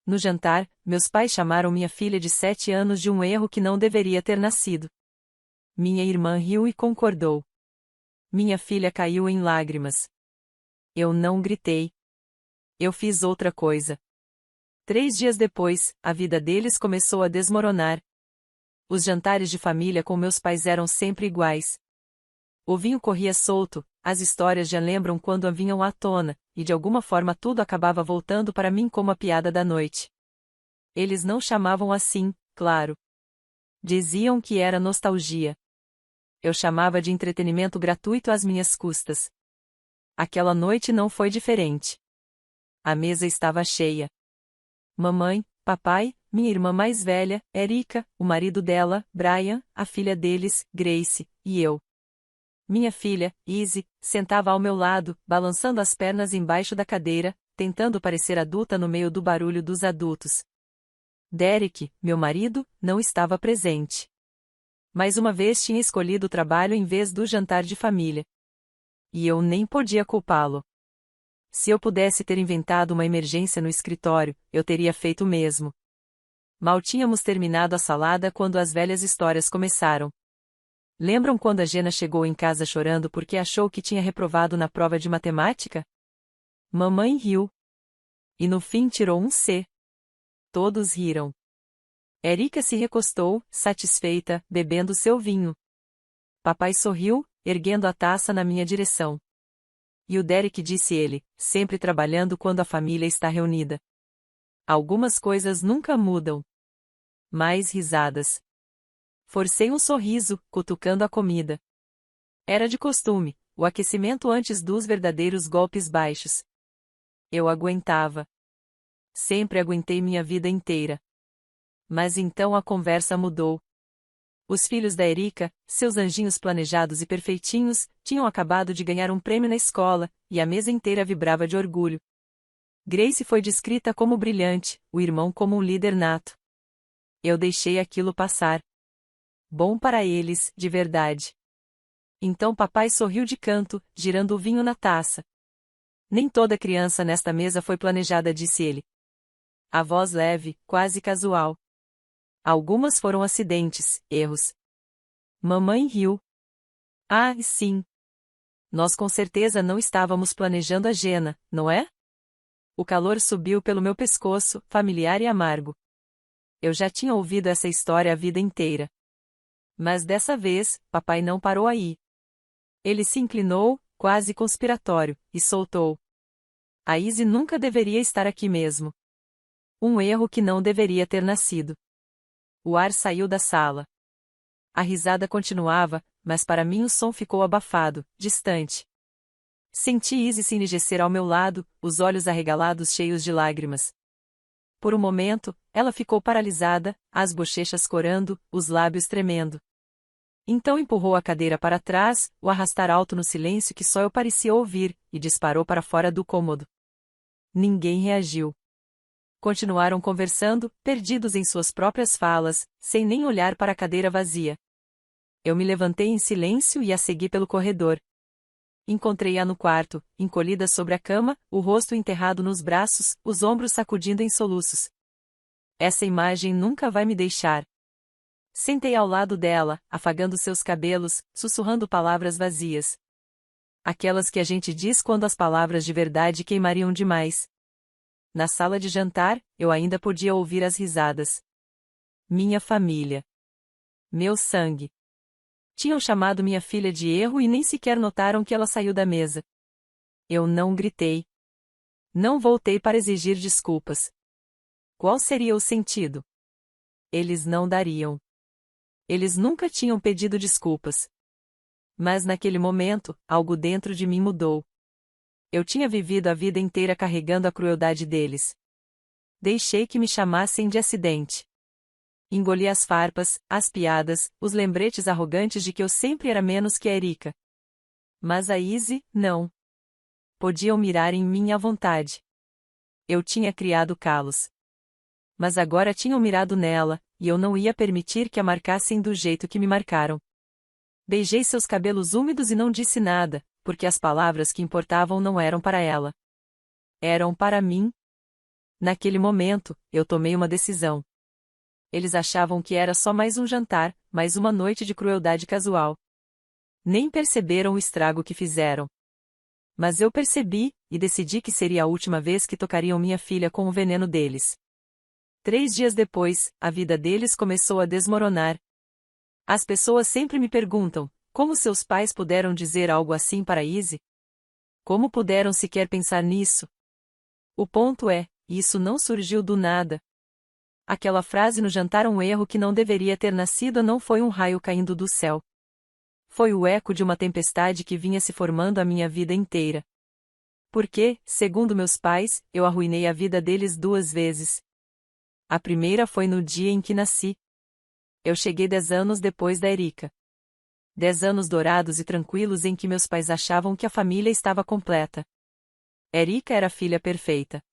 No jantar, meus pais chamaram minha filha de 7 anos de um erro que não deveria ter nascido. Minha irmã riu e concordou. Minha filha caiu em lágrimas. Eu não gritei. Eu fiz outra coisa. 3 dias depois, a vida deles começou a desmoronar. Os jantares de família com meus pais eram sempre iguais. O vinho corria solto, as histórias já lembram quando vinham à tona, e de alguma forma tudo acabava voltando para mim como a piada da noite. Eles não chamavam assim, claro. Diziam que era nostalgia. Eu chamava de entretenimento gratuito às minhas custas. Aquela noite não foi diferente. A mesa estava cheia. Mamãe, papai, minha irmã mais velha, Erika, o marido dela, Brian, a filha deles, Grace, e eu. Minha filha, Izzy, sentava ao meu lado, balançando as pernas embaixo da cadeira, tentando parecer adulta no meio do barulho dos adultos. Derek, meu marido, não estava presente. Mais uma vez tinha escolhido o trabalho em vez do jantar de família. E eu nem podia culpá-lo. Se eu pudesse ter inventado uma emergência no escritório, eu teria feito o mesmo. Mal tínhamos terminado a salada quando as velhas histórias começaram. Lembram quando a Jenna chegou em casa chorando porque achou que tinha reprovado na prova de matemática? Mamãe riu. E no fim tirou um C. Todos riram. Erika se recostou, satisfeita, bebendo seu vinho. Papai sorriu, erguendo a taça na minha direção. E o Derek, disse ele, sempre trabalhando quando a família está reunida. Algumas coisas nunca mudam. Mais risadas. Forcei um sorriso, cutucando a comida. Era de costume, o aquecimento antes dos verdadeiros golpes baixos. Eu aguentava. Sempre aguentei minha vida inteira. Mas então a conversa mudou. Os filhos da Erika, seus anjinhos planejados e perfeitinhos, tinham acabado de ganhar um prêmio na escola, e a mesa inteira vibrava de orgulho. Grace foi descrita como brilhante, o irmão como um líder nato. Eu deixei aquilo passar. Bom para eles, de verdade. Então papai sorriu de canto, girando o vinho na taça. Nem toda criança nesta mesa foi planejada, disse ele. A voz leve, quase casual. Algumas foram acidentes, erros. Mamãe riu. Ah, sim. Nós com certeza não estávamos planejando a Jenna, não é? O calor subiu pelo meu pescoço, familiar e amargo. Eu já tinha ouvido essa história a vida inteira. Mas dessa vez, papai não parou aí. Ele se inclinou, quase conspiratório, e soltou. A Izzy nunca deveria estar aqui mesmo. Um erro que não deveria ter nascido. O ar saiu da sala. A risada continuava, mas para mim o som ficou abafado, distante. Senti Izzy se enrijecer ao meu lado, os olhos arregalados cheios de lágrimas. Por um momento, ela ficou paralisada, as bochechas corando, os lábios tremendo. Então empurrou a cadeira para trás, o arrastar alto no silêncio que só eu parecia ouvir, e disparou para fora do cômodo. Ninguém reagiu. Continuaram conversando, perdidos em suas próprias falas, sem nem olhar para a cadeira vazia. Eu me levantei em silêncio e a segui pelo corredor. Encontrei-a no quarto, encolhida sobre a cama, o rosto enterrado nos braços, os ombros sacudindo em soluços. Essa imagem nunca vai me deixar. Sentei ao lado dela, afagando seus cabelos, sussurrando palavras vazias. Aquelas que a gente diz quando as palavras de verdade queimariam demais. Na sala de jantar, eu ainda podia ouvir as risadas. Minha família. Meu sangue. Tinham chamado minha filha de erro e nem sequer notaram que ela saiu da mesa. Eu não gritei. Não voltei para exigir desculpas. Qual seria o sentido? Eles não dariam. Eles nunca tinham pedido desculpas. Mas naquele momento, algo dentro de mim mudou. Eu tinha vivido a vida inteira carregando a crueldade deles. Deixei que me chamassem de acidente. Engoli as farpas, as piadas, os lembretes arrogantes de que eu sempre era menos que a Erika. Mas a Izzy, não. Podiam mirar em mim à vontade. Eu tinha criado calos. Mas agora tinham mirado nela, e eu não ia permitir que a marcassem do jeito que me marcaram. Beijei seus cabelos úmidos e não disse nada, porque as palavras que importavam não eram para ela. Eram para mim. Naquele momento, eu tomei uma decisão. Eles achavam que era só mais um jantar, mais uma noite de crueldade casual. Nem perceberam o estrago que fizeram. Mas eu percebi, e decidi que seria a última vez que tocariam minha filha com o veneno deles. 3 dias depois, a vida deles começou a desmoronar. As pessoas sempre me perguntam, como seus pais puderam dizer algo assim para Izzy? Como puderam sequer pensar nisso? O ponto é, isso não surgiu do nada. Aquela frase no jantar um erro que não deveria ter nascido não foi um raio caindo do céu. Foi o eco de uma tempestade que vinha se formando a minha vida inteira. Porque, segundo meus pais, eu arruinei a vida deles 2 vezes. A primeira foi no dia em que nasci. Eu cheguei 10 anos depois da Erika. 10 anos dourados e tranquilos em que meus pais achavam que a família estava completa. Erika era a filha perfeita.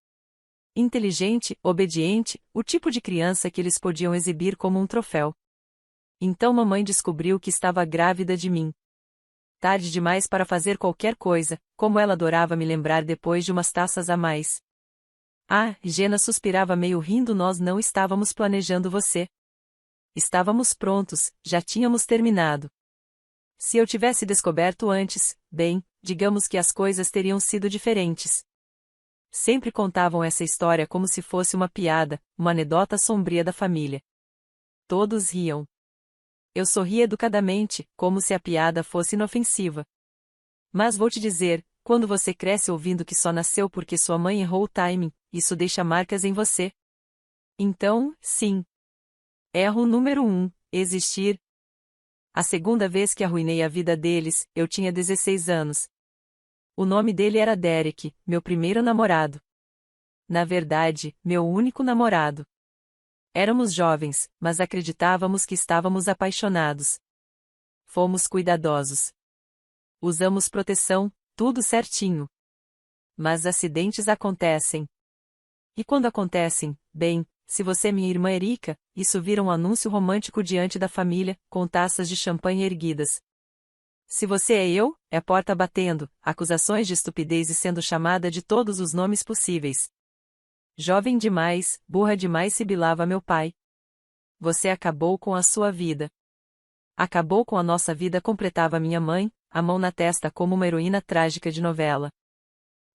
Inteligente, obediente, o tipo de criança que eles podiam exibir como um troféu. Então mamãe descobriu que estava grávida de mim. Tarde demais para fazer qualquer coisa, como ela adorava me lembrar depois de umas taças a mais. Ah, Gena suspirava meio rindo, nós não estávamos planejando você. Estávamos prontos, já tínhamos terminado. Se eu tivesse descoberto antes, bem, digamos que as coisas teriam sido diferentes. Sempre contavam essa história como se fosse uma piada, uma anedota sombria da família. Todos riam. Eu sorria educadamente, como se a piada fosse inofensiva. Mas vou te dizer, quando você cresce ouvindo que só nasceu porque sua mãe errou o timing, isso deixa marcas em você. Então, sim. Erro número 1, existir. A segunda vez que arruinei a vida deles, eu tinha 16 anos. O nome dele era Derek, meu primeiro namorado. Na verdade, meu único namorado. Éramos jovens, mas acreditávamos que estávamos apaixonados. Fomos cuidadosos. Usamos proteção, tudo certinho. Mas acidentes acontecem. E quando acontecem, bem, se você é minha irmã Erika, isso vira um anúncio romântico diante da família, com taças de champanhe erguidas. Se você é eu, é porta batendo, acusações de estupidez e sendo chamada de todos os nomes possíveis. Jovem demais, burra demais, sibilava meu pai. Você acabou com a sua vida. Acabou com a nossa vida, completava minha mãe, a mão na testa como uma heroína trágica de novela.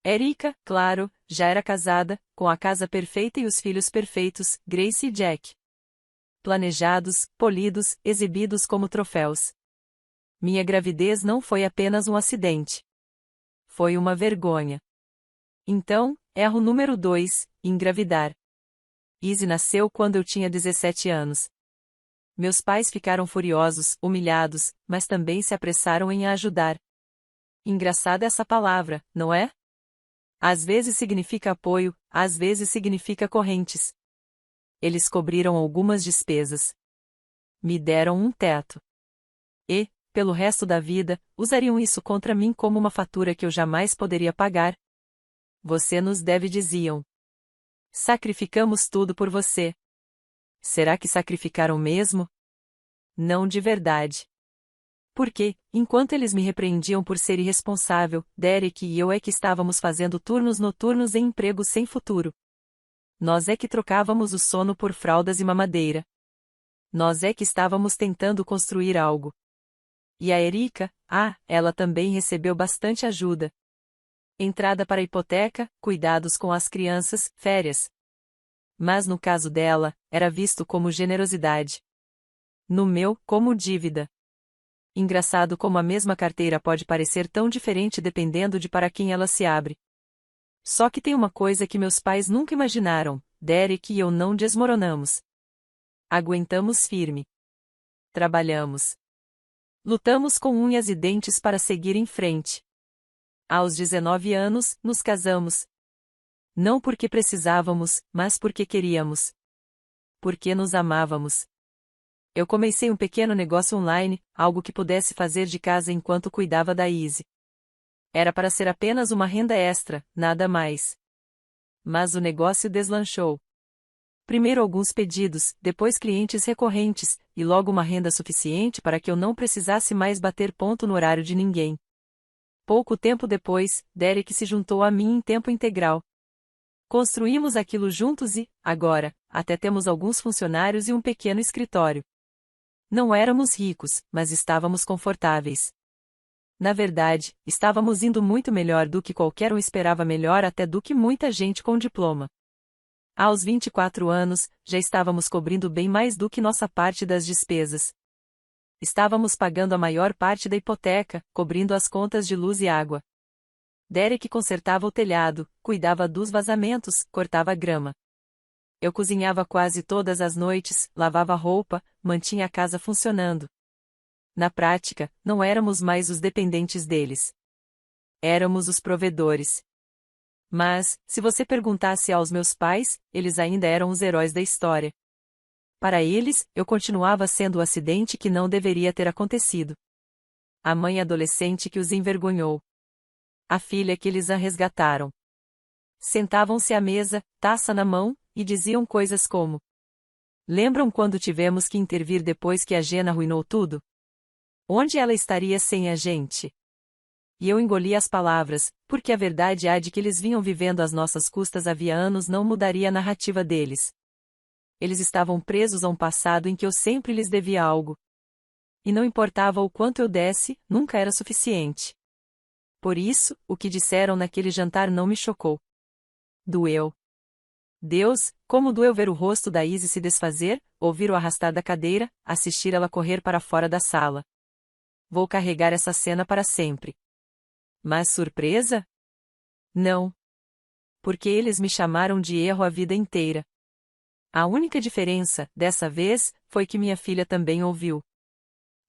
Erika, claro, já era casada, com a casa perfeita e os filhos perfeitos, Grace e Jack. Planejados, polidos, exibidos como troféus. Minha gravidez não foi apenas um acidente. Foi uma vergonha. Então, erro número 2, engravidar. Izzy nasceu quando eu tinha 17 anos. Meus pais ficaram furiosos, humilhados, mas também se apressaram em a ajudar. Engraçada essa palavra, não é? Às vezes significa apoio, às vezes significa correntes. Eles cobriram algumas despesas. Me deram um teto. E, pelo resto da vida, usariam isso contra mim como uma fatura que eu jamais poderia pagar. Você nos deve, diziam. Sacrificamos tudo por você. Será que sacrificaram mesmo? Não de verdade. Porque, enquanto eles me repreendiam por ser irresponsável, Derek e eu é que estávamos fazendo turnos noturnos em empregos sem futuro. Nós é que trocávamos o sono por fraldas e mamadeira. Nós é que estávamos tentando construir algo. E a Erika, ela também recebeu bastante ajuda. Entrada para a hipoteca, cuidados com as crianças, férias. Mas no caso dela, era visto como generosidade. No meu, como dívida. Engraçado como a mesma carteira pode parecer tão diferente dependendo de para quem ela se abre. Só que tem uma coisa que meus pais nunca imaginaram, Derek e eu não desmoronamos. Aguentamos firme. Trabalhamos. Lutamos com unhas e dentes para seguir em frente. Aos 19 anos, nos casamos. Não porque precisávamos, mas porque queríamos. Porque nos amávamos. Eu comecei um pequeno negócio online, algo que pudesse fazer de casa enquanto cuidava da Izzy. Era para ser apenas uma renda extra, nada mais. Mas o negócio deslanchou. Primeiro alguns pedidos, depois clientes recorrentes, e logo uma renda suficiente para que eu não precisasse mais bater ponto no horário de ninguém. Pouco tempo depois, Derek se juntou a mim em tempo integral. Construímos aquilo juntos e, agora, até temos alguns funcionários e um pequeno escritório. Não éramos ricos, mas estávamos confortáveis. Na verdade, estávamos indo muito melhor do que qualquer um esperava, melhor até do que muita gente com diploma. Aos 24 anos, já estávamos cobrindo bem mais do que nossa parte das despesas. Estávamos pagando a maior parte da hipoteca, cobrindo as contas de luz e água. Derek consertava o telhado, cuidava dos vazamentos, cortava a grama. Eu cozinhava quase todas as noites, lavava roupa, mantinha a casa funcionando. Na prática, não éramos mais os dependentes deles. Éramos os provedores. Mas, se você perguntasse aos meus pais, eles ainda eram os heróis da história. Para eles, eu continuava sendo o acidente que não deveria ter acontecido. A mãe adolescente que os envergonhou. A filha que eles a resgataram. Sentavam-se à mesa, taça na mão, e diziam coisas como: lembram quando tivemos que intervir depois que a Jenna arruinou tudo? Onde ela estaria sem a gente? E eu engoli as palavras, porque a verdade é de que eles vinham vivendo às nossas custas havia anos, não mudaria a narrativa deles. Eles estavam presos a um passado em que eu sempre lhes devia algo. E não importava o quanto eu desse, nunca era suficiente. Por isso, o que disseram naquele jantar não me chocou. Doeu. Deus, como doeu ver o rosto da Izzy se desfazer, ouvir o arrastar da cadeira, assistir ela correr para fora da sala. Vou carregar essa cena para sempre. Mas surpresa? Não. Porque eles me chamaram de erro a vida inteira. A única diferença, dessa vez, foi que minha filha também ouviu.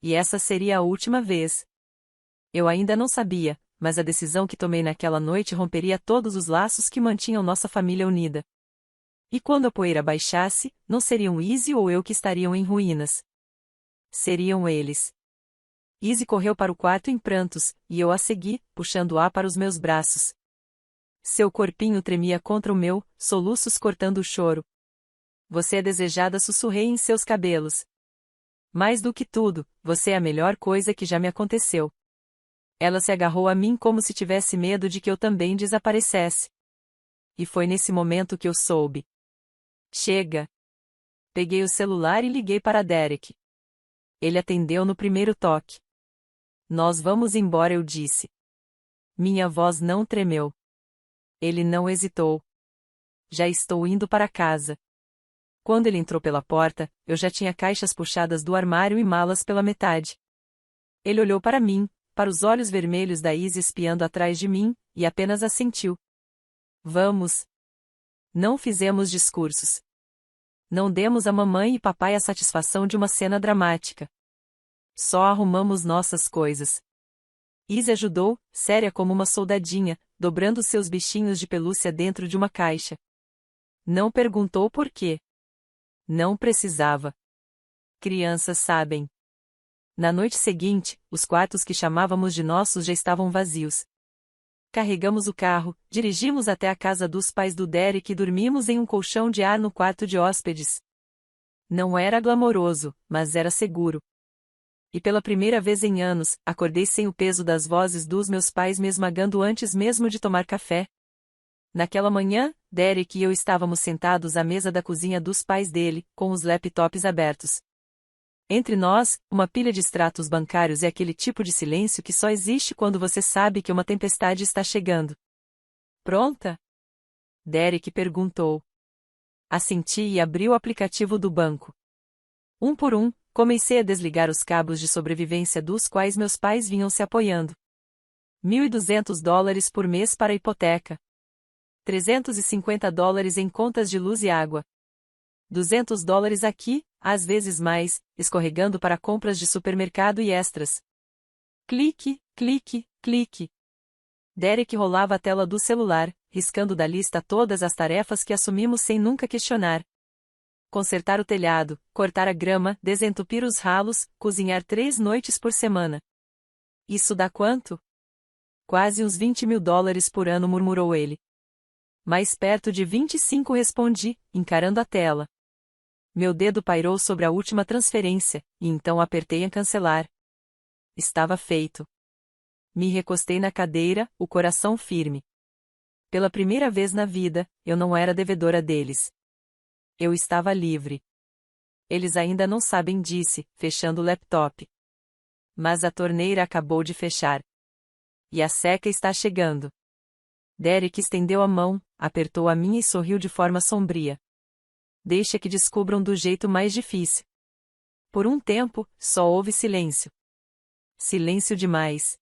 E essa seria a última vez. Eu ainda não sabia, mas a decisão que tomei naquela noite romperia todos os laços que mantinham nossa família unida. E quando a poeira baixasse, não seriam Izzy ou eu que estariam em ruínas. Seriam eles. Izzy correu para o quarto em prantos, e eu a segui, puxando-a para os meus braços. Seu corpinho tremia contra o meu, soluços cortando o choro. Você é desejada, sussurrei em seus cabelos. Mais do que tudo, você é a melhor coisa que já me aconteceu. Ela se agarrou a mim como se tivesse medo de que eu também desaparecesse. E foi nesse momento que eu soube. Chega. Peguei o celular e liguei para Derek. Ele atendeu no primeiro toque. Nós vamos embora, eu disse. Minha voz não tremeu. Ele não hesitou. Já estou indo para casa. Quando ele entrou pela porta, eu já tinha caixas puxadas do armário e malas pela metade. Ele olhou para mim, para os olhos vermelhos da Izzy espiando atrás de mim, e apenas assentiu. Vamos. Não fizemos discursos. Não demos a mamãe e papai a satisfação de uma cena dramática. Só arrumamos nossas coisas. Izzy ajudou, séria como uma soldadinha, dobrando seus bichinhos de pelúcia dentro de uma caixa. Não perguntou por quê. Não precisava. Crianças sabem. Na noite seguinte, os quartos que chamávamos de nossos já estavam vazios. Carregamos o carro, dirigimos até a casa dos pais do Derek e dormimos em um colchão de ar no quarto de hóspedes. Não era glamouroso, mas era seguro. E pela primeira vez em anos, acordei sem o peso das vozes dos meus pais me esmagando antes mesmo de tomar café. Naquela manhã, Derek e eu estávamos sentados à mesa da cozinha dos pais dele, com os laptops abertos. Entre nós, uma pilha de extratos bancários é aquele tipo de silêncio que só existe quando você sabe que uma tempestade está chegando. Pronta? Derek perguntou. Assenti e abri o aplicativo do banco. Um por um, comecei a desligar os cabos de sobrevivência dos quais meus pais vinham se apoiando. $1.200 por mês para a hipoteca. $350 em contas de luz e água. $200 aqui, às vezes mais, escorregando para compras de supermercado e extras. Clique, clique, clique. Derek rolava a tela do celular, riscando da lista todas as tarefas que assumimos sem nunca questionar. Consertar o telhado, cortar a grama, desentupir os ralos, cozinhar 3 noites por semana. Isso dá quanto? Quase uns $20.000 por ano, murmurou ele. Mais perto de 25, respondi, encarando a tela. Meu dedo pairou sobre a última transferência, e então apertei em cancelar. Estava feito. Me recostei na cadeira, o coração firme. Pela primeira vez na vida, eu não era devedora deles. Eu estava livre. Eles ainda não sabem, disse, fechando o laptop. Mas a torneira acabou de fechar. E a seca está chegando. Derek estendeu a mão, apertou a minha e sorriu de forma sombria. Deixa que descubram do jeito mais difícil. Por um tempo, só houve silêncio. Silêncio demais.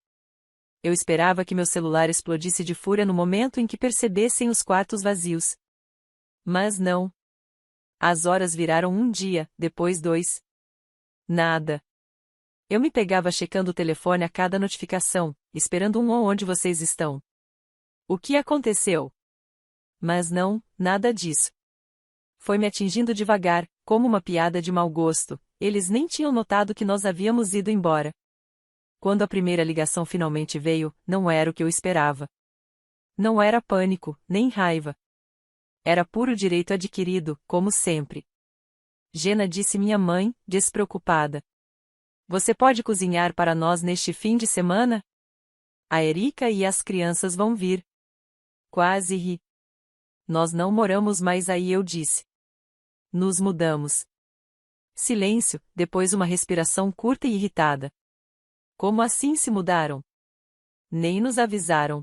Eu esperava que meu celular explodisse de fúria no momento em que percebessem os quartos vazios. Mas não. As horas viraram um dia, depois 2. Nada. Eu me pegava checando o telefone a cada notificação, esperando onde vocês estão. O que aconteceu? Mas não, nada disso. Foi me atingindo devagar, como uma piada de mau gosto, eles nem tinham notado que nós havíamos ido embora. Quando a primeira ligação finalmente veio, não era o que eu esperava. Não era pânico, nem raiva. Era puro direito adquirido, como sempre. Jenna, disse minha mãe, despreocupada. Você pode cozinhar para nós neste fim de semana? A Erika e as crianças vão vir. Quase ri. Nós não moramos mais aí, eu disse. Nos mudamos. Silêncio, depois uma respiração curta e irritada. Como assim se mudaram? Nem nos avisaram.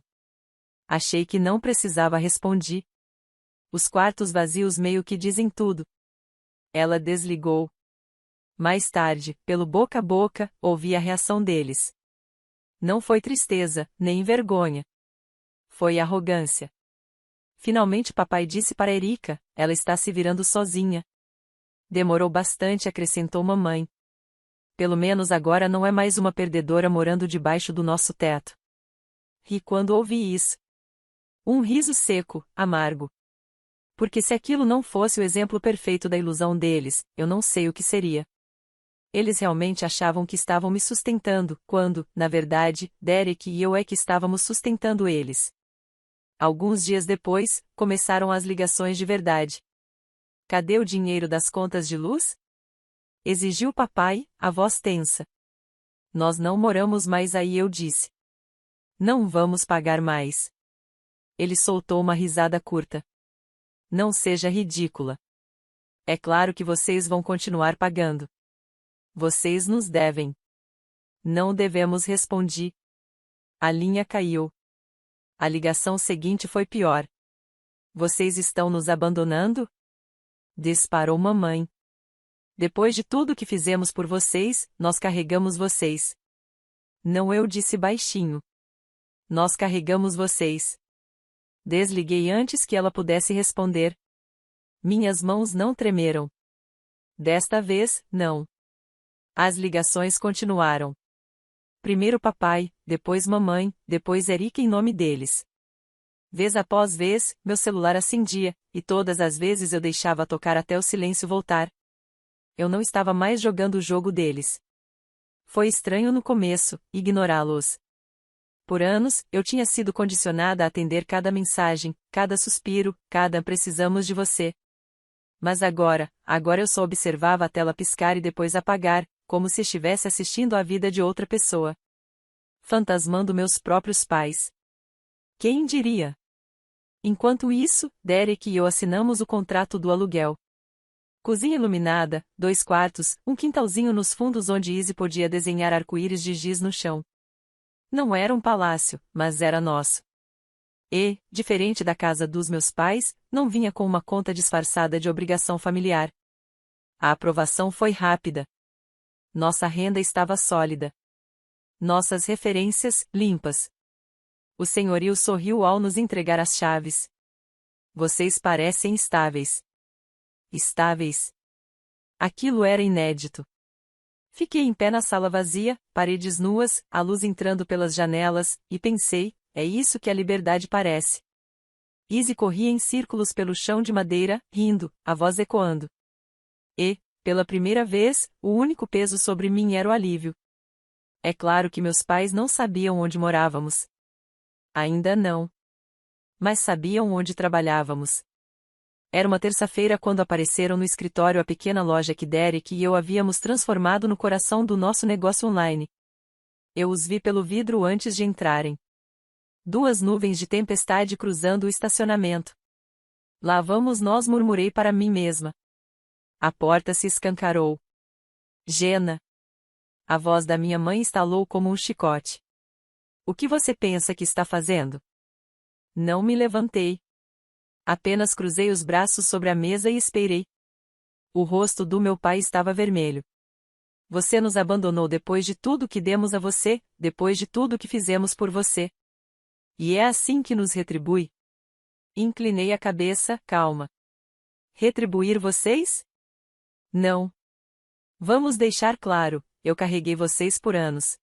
Achei que não precisava, respondi. Os quartos vazios meio que dizem tudo. Ela desligou. Mais tarde, pelo boca a boca, ouvi a reação deles. Não foi tristeza, nem vergonha. Foi arrogância. Finalmente papai disse para Erika, ela está se virando sozinha. Demorou bastante, acrescentou mamãe. Pelo menos agora não é mais uma perdedora morando debaixo do nosso teto. Ri quando ouvi isso. Um riso seco, amargo. Porque se aquilo não fosse o exemplo perfeito da ilusão deles, eu não sei o que seria. Eles realmente achavam que estavam me sustentando, quando, na verdade, Derek e eu é que estávamos sustentando eles. Alguns dias depois, começaram as ligações de verdade. Cadê o dinheiro das contas de luz? Exigiu papai, a voz tensa. Nós não moramos mais aí, eu disse. Não vamos pagar mais. Ele soltou uma risada curta. Não seja ridícula. É claro que vocês vão continuar pagando. Vocês nos devem. Não devemos, respondi. A linha caiu. A ligação seguinte foi pior. Vocês estão nos abandonando? Disparou mamãe. Depois de tudo que fizemos por vocês, nós carregamos vocês. Não, eu disse baixinho. Nós carregamos vocês. Desliguei antes que ela pudesse responder. Minhas mãos não tremeram. Desta vez, não. As ligações continuaram. Primeiro papai, depois mamãe, depois Erika em nome deles. Vez após vez, meu celular acendia, e todas as vezes eu deixava tocar até o silêncio voltar. Eu não estava mais jogando o jogo deles. Foi estranho no começo, ignorá-los. Por anos, eu tinha sido condicionada a atender cada mensagem, cada suspiro, cada precisamos de você. Mas agora eu só observava a tela piscar e depois apagar, como se estivesse assistindo à vida de outra pessoa. Fantasmando meus próprios pais. Quem diria? Enquanto isso, Derek e eu assinamos o contrato do aluguel. Cozinha iluminada, 2 quartos, um quintalzinho nos fundos onde Izzy podia desenhar arco-íris de giz no chão. Não era um palácio, mas era nosso. E, diferente da casa dos meus pais, não vinha com uma conta disfarçada de obrigação familiar. A aprovação foi rápida. Nossa renda estava sólida. Nossas referências, limpas. O senhorio sorriu ao nos entregar as chaves. Vocês parecem estáveis. Estáveis. Aquilo era inédito. Fiquei em pé na sala vazia, paredes nuas, a luz entrando pelas janelas, e pensei, é isso que a liberdade parece. Izzy corria em círculos pelo chão de madeira, rindo, a voz ecoando. E, pela primeira vez, o único peso sobre mim era o alívio. É claro que meus pais não sabiam onde morávamos. Ainda não. Mas sabiam onde trabalhávamos. Era uma terça-feira quando apareceram no escritório a pequena loja que Derek e eu havíamos transformado no coração do nosso negócio online. Eu os vi pelo vidro antes de entrarem. Duas nuvens de tempestade cruzando o estacionamento. Lá vamos nós, murmurei para mim mesma. A porta se escancarou. Gena. A voz da minha mãe estalou como um chicote. O que você pensa que está fazendo? Não me levantei. Apenas cruzei os braços sobre a mesa e esperei. O rosto do meu pai estava vermelho. Você nos abandonou depois de tudo que demos a você, depois de tudo que fizemos por você. E é assim que nos retribui? Inclinei a cabeça, calma. Retribuir vocês? Não. Vamos deixar claro, eu carreguei vocês por anos.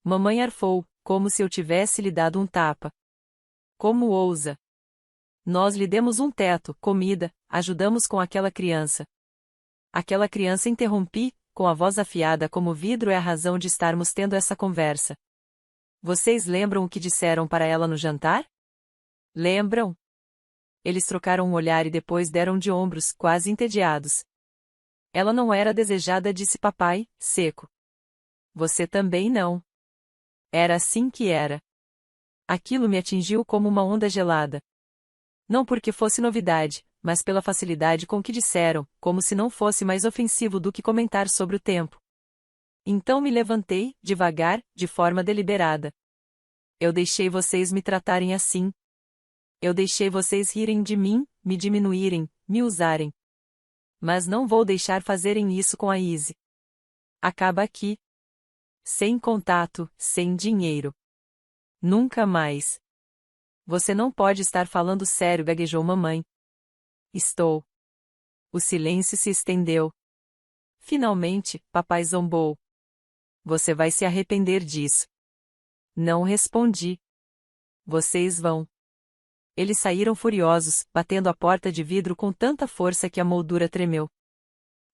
Mamãe arfou, como se eu tivesse lhe dado um tapa. Como ousa? Nós lhe demos um teto, comida, ajudamos com aquela criança. Aquela criança, interrompi, com a voz afiada como vidro, é a razão de estarmos tendo essa conversa. Vocês lembram o que disseram para ela no jantar? Lembram? Eles trocaram um olhar e depois deram de ombros, quase entediados. Ela não era desejada, disse papai, seco. Você também não. Era assim que era. Aquilo me atingiu como uma onda gelada. Não porque fosse novidade, mas pela facilidade com que disseram, como se não fosse mais ofensivo do que comentar sobre o tempo. Então me levantei, devagar, de forma deliberada. Eu deixei vocês me tratarem assim. Eu deixei vocês rirem de mim, me diminuírem, me usarem. Mas não vou deixar fazerem isso com a Izzy. Acaba aqui. Sem contato, sem dinheiro. Nunca mais. Você não pode estar falando sério, gaguejou mamãe. Estou. O silêncio se estendeu. Finalmente, papai zombou. Você vai se arrepender disso. Não respondi. Vocês vão. Eles saíram furiosos, batendo a porta de vidro com tanta força que a moldura tremeu.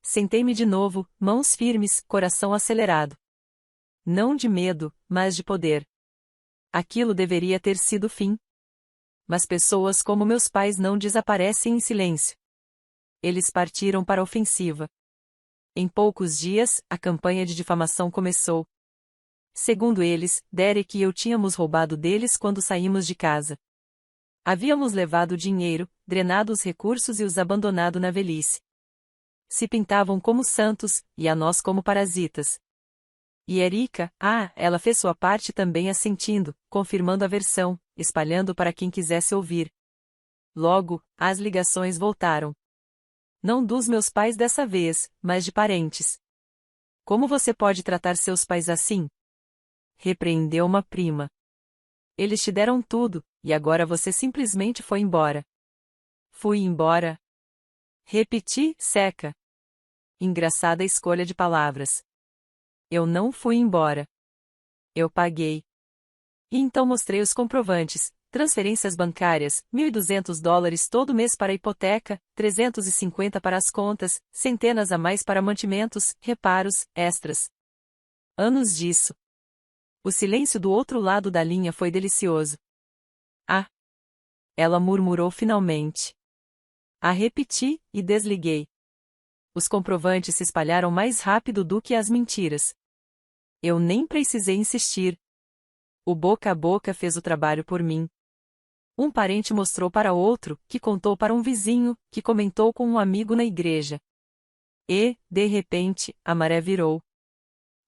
Sentei-me de novo, mãos firmes, coração acelerado. Não de medo, mas de poder. Aquilo deveria ter sido o fim. Mas pessoas como meus pais não desaparecem em silêncio. Eles partiram para a ofensiva. Em poucos dias, a campanha de difamação começou. Segundo eles, Derek e eu tínhamos roubado deles quando saímos de casa. Havíamos levado o dinheiro, drenado os recursos e os abandonado na velhice. Se pintavam como santos, e a nós como parasitas. E Erika, ela fez sua parte também assentindo, confirmando a versão, espalhando para quem quisesse ouvir. Logo, as ligações voltaram. Não dos meus pais dessa vez, mas de parentes. Como você pode tratar seus pais assim? Repreendeu uma prima. Eles te deram tudo, e agora você simplesmente foi embora. Fui embora. Repeti, seca. Engraçada escolha de palavras. Eu não fui embora. Eu paguei. E então mostrei os comprovantes, transferências bancárias, $1.200 todo mês para a hipoteca, 350 para as contas, centenas a mais para mantimentos, reparos, extras. Anos disso. O silêncio do outro lado da linha foi delicioso. Ah! Ela murmurou finalmente. A repeti, e desliguei. Os comprovantes se espalharam mais rápido do que as mentiras. Eu nem precisei insistir. O boca a boca fez o trabalho por mim. Um parente mostrou para outro, que contou para um vizinho, que comentou com um amigo na igreja. E, de repente, a maré virou.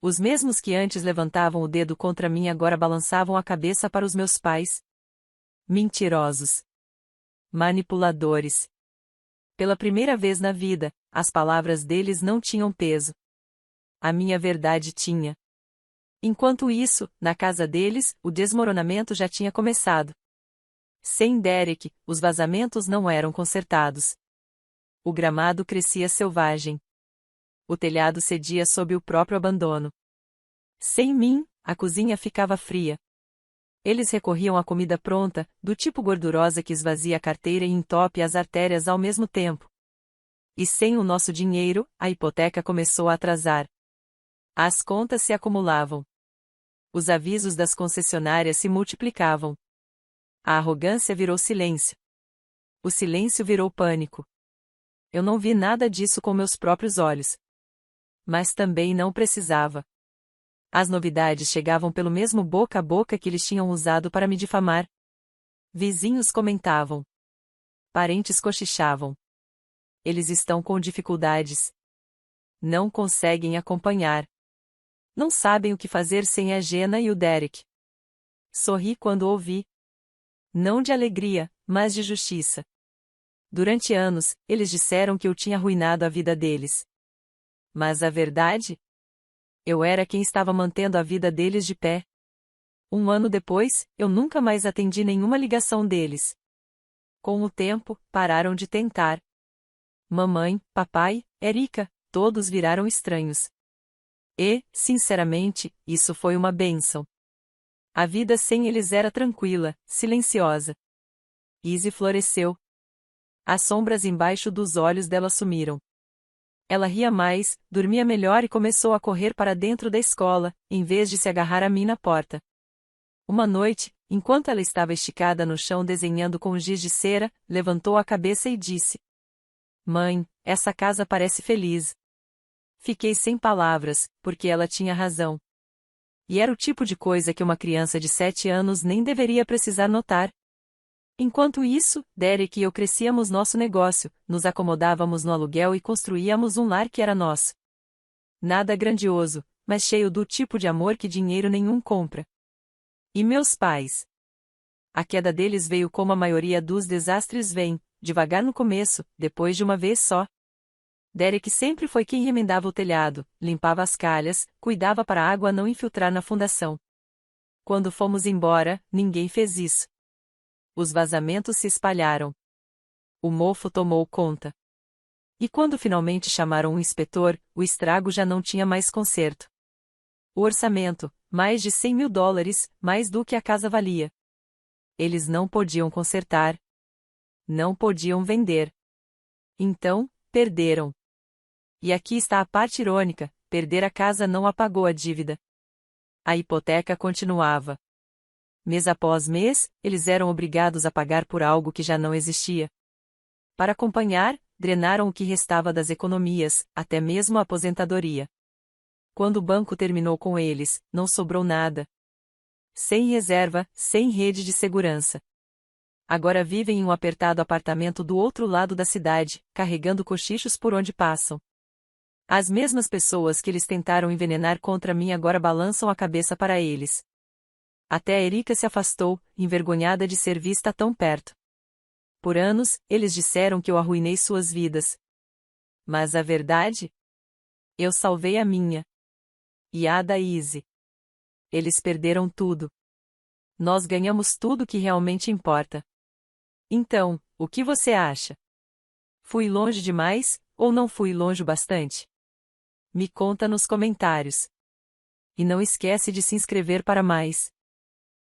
Os mesmos que antes levantavam o dedo contra mim agora balançavam a cabeça para os meus pais. Mentirosos. Manipuladores. Pela primeira vez na vida, as palavras deles não tinham peso. A minha verdade tinha. Enquanto isso, na casa deles, o desmoronamento já tinha começado. Sem Derek, os vazamentos não eram consertados. O gramado crescia selvagem. O telhado cedia sob o próprio abandono. Sem mim, a cozinha ficava fria. Eles recorriam à comida pronta, do tipo gordurosa que esvazia a carteira e entope as artérias ao mesmo tempo. E sem o nosso dinheiro, a hipoteca começou a atrasar. As contas se acumulavam. Os avisos das concessionárias se multiplicavam. A arrogância virou silêncio. O silêncio virou pânico. Eu não vi nada disso com meus próprios olhos. Mas também não precisava. As novidades chegavam pelo mesmo boca a boca que eles tinham usado para me difamar. Vizinhos comentavam. Parentes cochichavam. Eles estão com dificuldades. Não conseguem acompanhar. Não sabem o que fazer sem a Jenna e o Derek. Sorri quando ouvi. Não de alegria, mas de justiça. Durante anos, eles disseram que eu tinha arruinado a vida deles. Mas a verdade? Eu era quem estava mantendo a vida deles de pé. Um ano depois, eu nunca mais atendi nenhuma ligação deles. Com o tempo, pararam de tentar. Mamãe, papai, Erika, todos viraram estranhos. E, sinceramente, isso foi uma bênção. A vida sem eles era tranquila, silenciosa. Izzy floresceu. As sombras embaixo dos olhos dela sumiram. Ela ria mais, dormia melhor e começou a correr para dentro da escola, em vez de se agarrar a mim na porta. Uma noite, enquanto ela estava esticada no chão desenhando com giz de cera, levantou a cabeça e disse: Mãe, essa casa parece feliz. Fiquei sem palavras, porque ela tinha razão. E era o tipo de coisa que uma criança de 7 anos nem deveria precisar notar. Enquanto isso, Derek e eu crescíamos nosso negócio, nos acomodávamos no aluguel e construíamos um lar que era nosso. Nada grandioso, mas cheio do tipo de amor que dinheiro nenhum compra. E meus pais? A queda deles veio como a maioria dos desastres vem, devagar no começo, depois de uma vez só. Derek sempre foi quem remendava o telhado, limpava as calhas, cuidava para a água não infiltrar na fundação. Quando fomos embora, ninguém fez isso. Os vazamentos se espalharam. O mofo tomou conta. E quando finalmente chamaram um inspetor, o estrago já não tinha mais conserto. O orçamento, mais de $100.000, mais do que a casa valia. Eles não podiam consertar. Não podiam vender. Então, perderam. E aqui está a parte irônica: perder a casa não apagou a dívida. A hipoteca continuava. Mês após mês, eles eram obrigados a pagar por algo que já não existia. Para acompanhar, drenaram o que restava das economias, até mesmo a aposentadoria. Quando o banco terminou com eles, não sobrou nada. Sem reserva, sem rede de segurança. Agora vivem em um apertado apartamento do outro lado da cidade, carregando cochichos por onde passam. As mesmas pessoas que eles tentaram envenenar contra mim agora balançam a cabeça para eles. Até a Erika se afastou, envergonhada de ser vista tão perto. Por anos, eles disseram que eu arruinei suas vidas. Mas a verdade? Eu salvei a minha. E a da Izzy. Eles perderam tudo. Nós ganhamos tudo que realmente importa. Então, o que você acha? Fui longe demais, ou não fui longe o bastante? Me conta nos comentários. E não esquece de se inscrever para mais.